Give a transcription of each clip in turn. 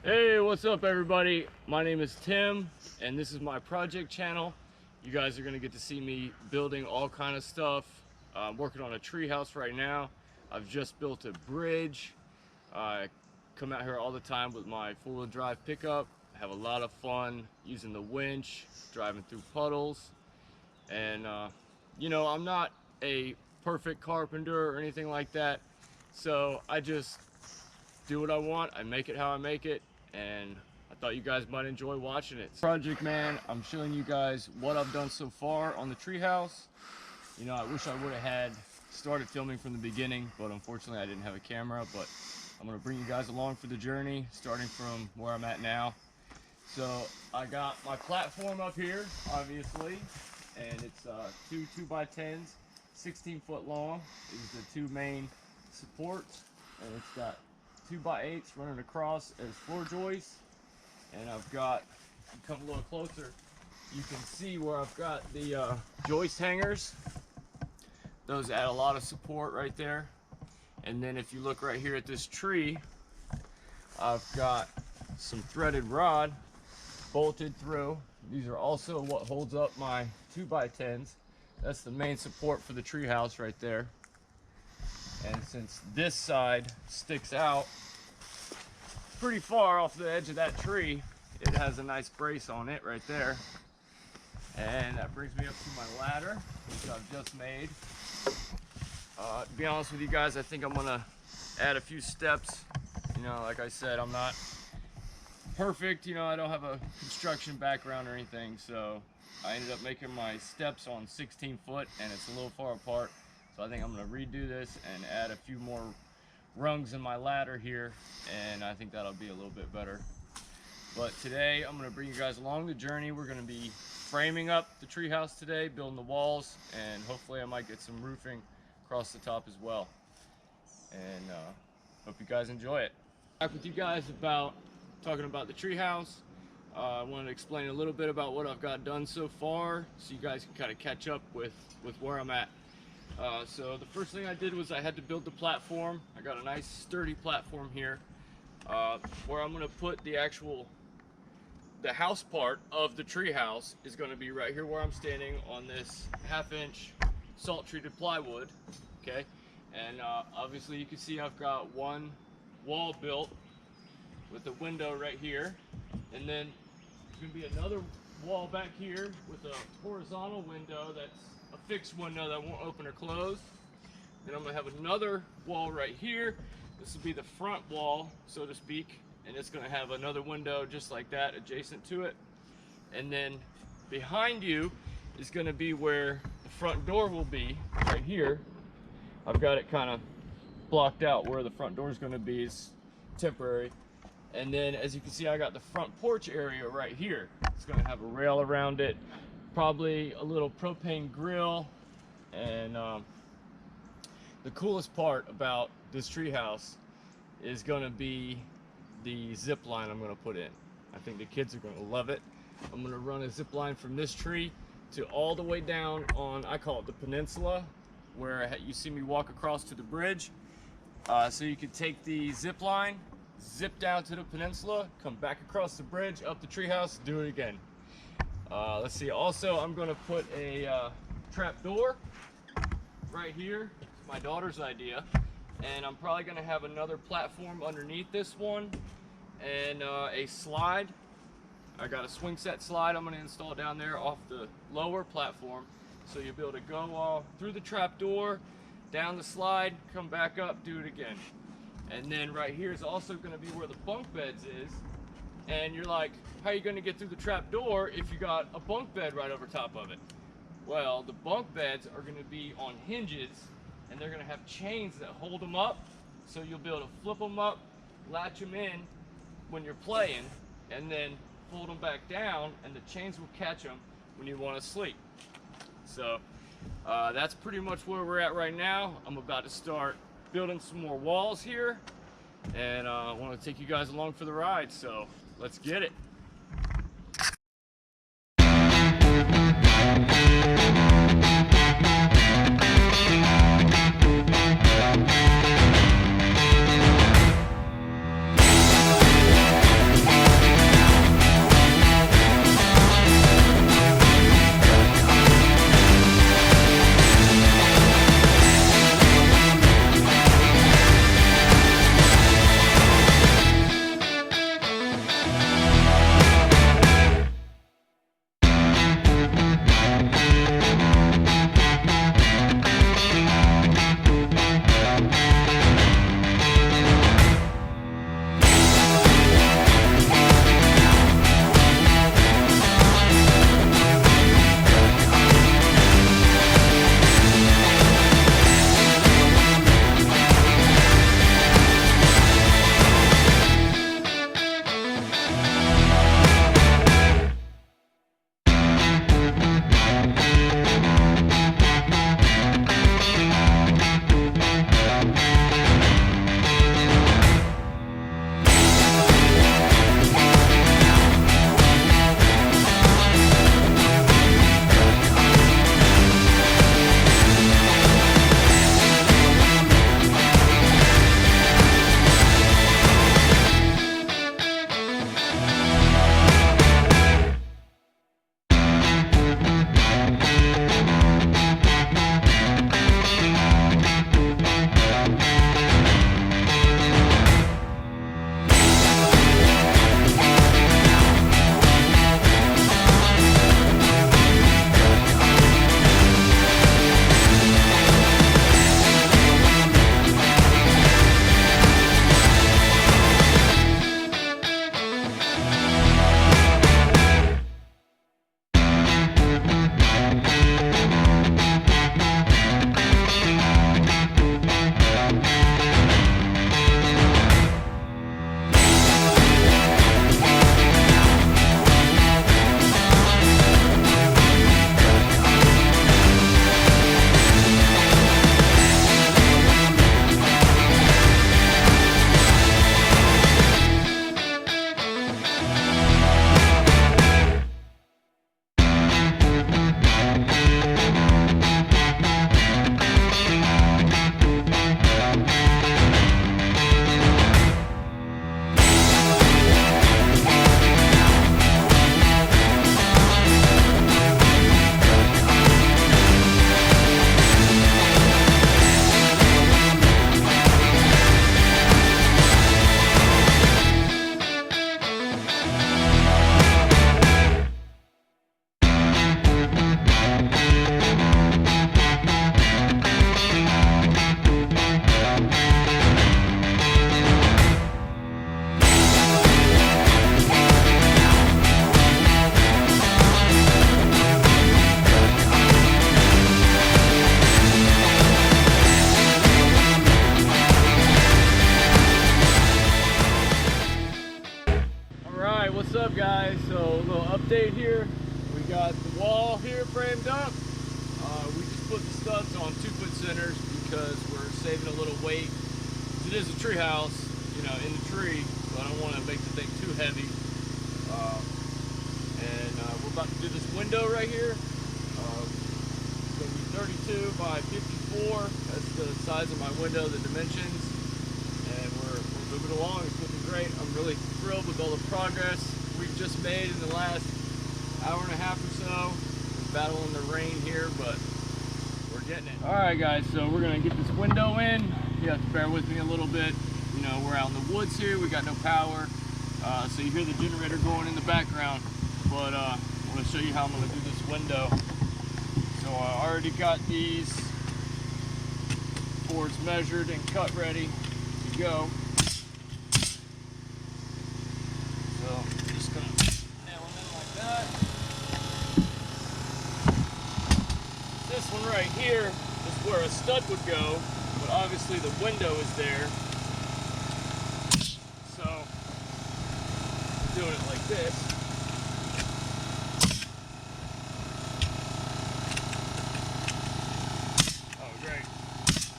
Hey, what's up everybody? My name is Tim and this is my project channel. You guys are going to get to see me building all kind of stuff. I'm working on a tree house right now. I've just built a bridge. I come out here all the time with my four-wheel drive pickup. I have a lot of fun using the winch, driving through puddles. And you know, I'm not a perfect carpenter or anything like that, so I just do what I want. I make it how I make it, and I thought you guys might enjoy watching it. Project Man, I'm showing you guys what I've done so far on the treehouse. You know, I wish I would have had started filming from the beginning, but unfortunately I didn't have a camera. But I'm gonna bring you guys along for the journey, starting from where I'm at now. So I got my platform up here, obviously, and it's two 2x10s, 16-foot long is the two main supports, and it's got 2x8s running across as floor joists. And I've got, if you come a little closer, you can see where I've got the joist hangers. Those add a lot of support right there. And then if you look right here at this tree, I've got some threaded rod bolted through. These are also what holds up my 2x10s. That's the main support for the tree house right there. And since this side sticks out pretty far off the edge of that tree, it has a nice brace on it right there. And that brings me up to my ladder, which I've just made. To be honest with you guys, I think I'm gonna add a few steps. You know, like I said, I'm not perfect. You know, I don't have a construction background or anything, so I ended up making my steps on 16 foot, and it's a little far apart. So I think I'm gonna redo this and add a few more rungs in my ladder here, and I think that'll be a little bit better. But today I'm gonna bring you guys along the journey. We're gonna be framing up the treehouse today, building the walls, and hopefully I might get some roofing across the top as well. And hope you guys enjoy it. Back with you guys about talking about the treehouse. I wanted to explain a little bit about what I've got done so far, so you guys can kind of catch up with where I'm at. So the first thing I did was I had to build the platform. I got a nice sturdy platform here, where I'm going to put the house part of the tree house is going to be right here where I'm standing on this 1/2-inch salt treated plywood. Okay, and obviously you can see I've got one wall built with a window right here, and then there's going to be another wall back here with a horizontal window that's a fixed window that won't open or close. Then I'm going to have another wall right here. This will be the front wall, so to speak, and it's going to have another window just like that adjacent to it. And then behind you is going to be where the front door will be, right here. I've got it kind of blocked out where the front door is going to be. It's temporary. And then as you can see, I got the front porch area right here. It's going to have a rail around it, probably a little propane grill. And the coolest part about this treehouse is going to be the zip line I'm going to put in. I think the kids are going to love it. I'm going to run a zip line from this tree to all the way down on, I call it the peninsula, where you see me walk across to the bridge. So you could take the zip line, zip down to the peninsula, come back across the bridge, up the treehouse, do it again. Let's see, also I'm going to put a trap door right here. It's my daughter's idea. And I'm probably going to have another platform underneath this one, and a slide. I got a swing set slide I'm going to install down there off the lower platform, so you'll be able to go through the trap door, down the slide, come back up, do it again. And then right here is also going to be where the bunk beds is. And you're like, how are you going to get through the trap door if you got a bunk bed right over top of it? Well, the bunk beds are going to be on hinges, and they're going to have chains that hold them up, so you'll be able to flip them up, latch them in when you're playing, and then fold them back down, and the chains will catch them when you want to sleep. So that's pretty much where we're at right now. I'm about to start building some more walls here, and I want to take you guys along for the ride, so let's get it. What's up, guys? So a little update here. We got the wall here framed up. We just put the studs on 2-foot centers because we're saving a little weight. It is a tree house, you know, in the tree, so I don't want to make the thing too heavy. We're about to do this window right here. It's going to be 32 by 54. That's the size of my window, the dimensions. And we're moving along. It's looking great. I'm really thrilled with all the progress we've just made in the last hour and a half or so. We're battling the rain here, but we're getting it. All right, guys, so we're gonna get this window in. You have to bear with me a little bit. You know, we're out in the woods here. We got no power, so you hear the generator going in the background. But I'm gonna show you how I'm gonna do this window. So I already got these boards measured and cut ready to go. So I'm just gonna nail them in like that. This one right here is where a stud would go, but obviously the window is there. So I'm doing it like this. Oh, great.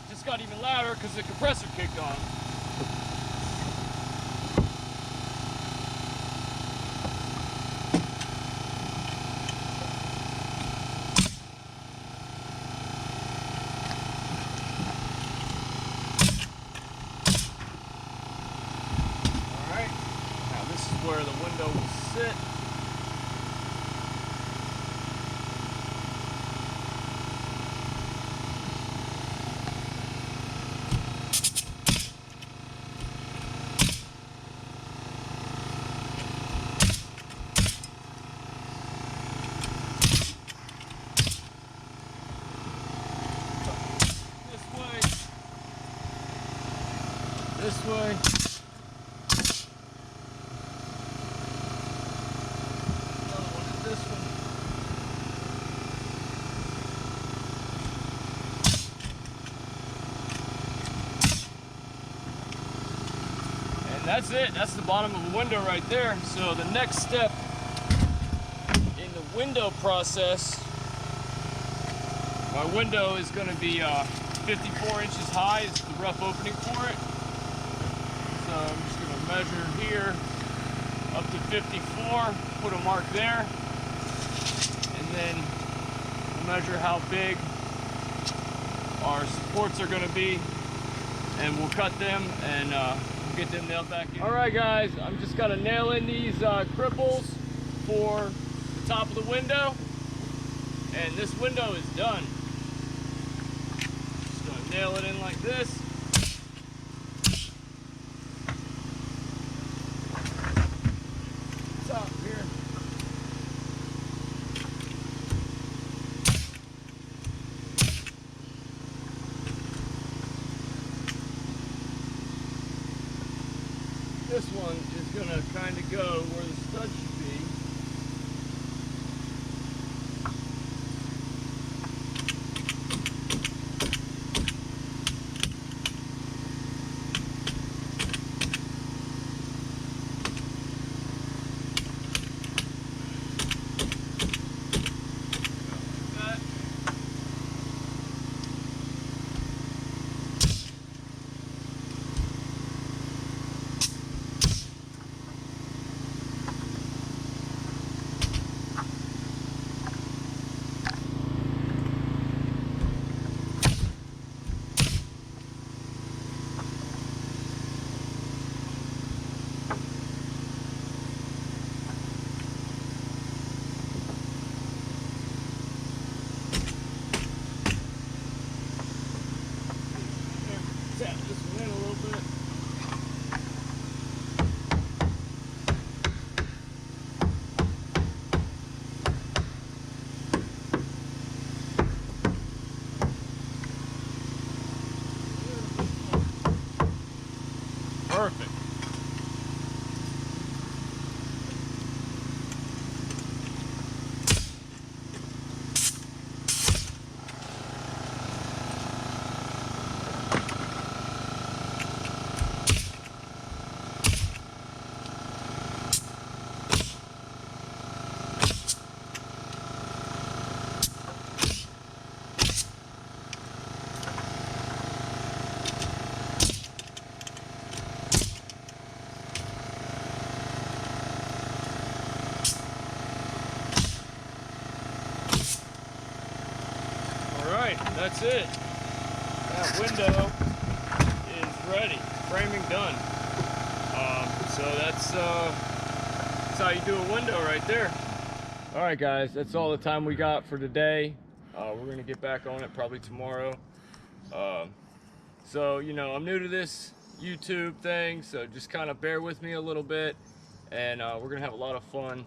Just got even louder because the compressor kicked on. Where the window will sit. This way. This one. And that's it. That's the bottom of the window right there. So the next step in the window process, my window is going to be 54 inches high. Is the rough opening for it. So I'm just going to measure here up to 54, put a mark there. And then measure how big our supports are going to be, and we'll cut them and we'll get them nailed back in. All right, guys, I'm just going to nail in these cripples for the top of the window, and this window is done. Just going to nail it in like this. Top here. This one is going to kind of go where the stud should be. Tap this one in a little bit. Perfect. That's it. That window is ready. Framing done. So that's how you do a window right there. All right, guys, that's all the time we got for today. We're gonna get back on it probably tomorrow. So, you know, I'm new to this YouTube thing, so just kind of bear with me a little bit, and we're gonna have a lot of fun.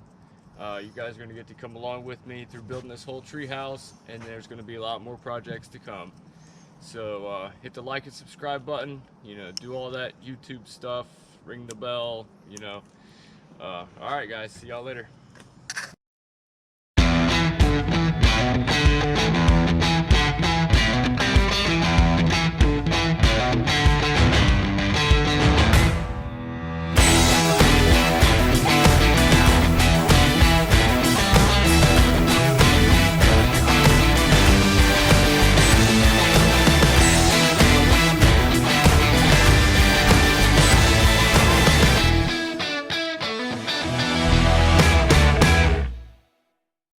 You guys are gonna get to come along with me through building this whole tree house, and there's gonna be a lot more projects to come. So hit the like and subscribe button, you know, do all that YouTube stuff, ring the bell, you know. All right, guys, see y'all later.